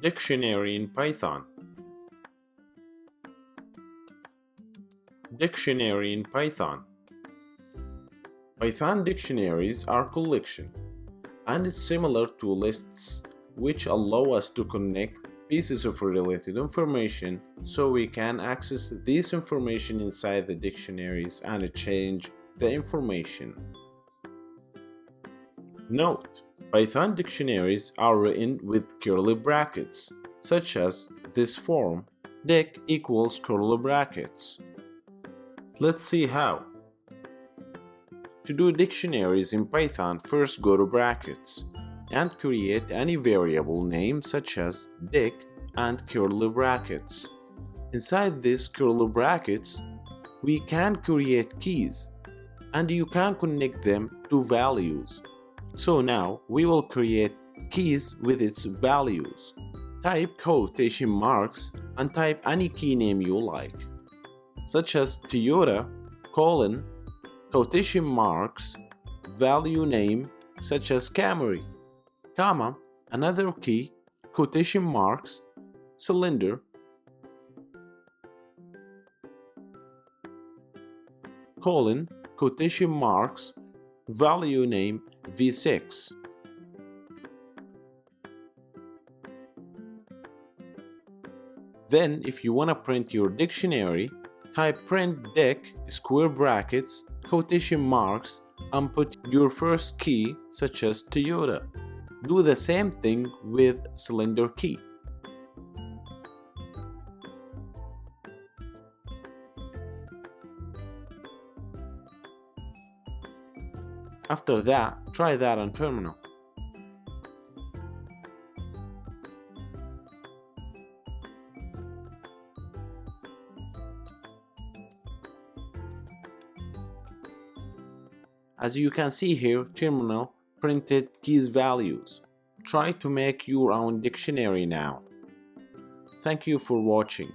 Dictionary in Python. Dictionary in Python. Python dictionaries are collection, and it's similar to lists which allow us to connect pieces of related information so we can access this information inside the dictionaries and change the information. Note: Python dictionaries are written with curly brackets, such as this form, dic equals curly brackets. Let's see how. To do dictionaries in Python, first go to brackets and create any variable name such as dic and curly brackets. Inside these curly brackets, we can create keys and you can connect them to values. So now we will create keys with its values. Type quotation marks and type any key name you like, such as Toyota, quotation marks, value name such as Camry, comma, another key, quotation marks, cylinder, quotation marks, value name V6. Then if you want to print your dictionary, type print dic square brackets, quotation marks, and put your first key such as Toyota. Do the same thing with cylinder key. After that, try that on terminal. As you can see here, terminal printed keys values. Try to make your own dictionary now. Thank you for watching.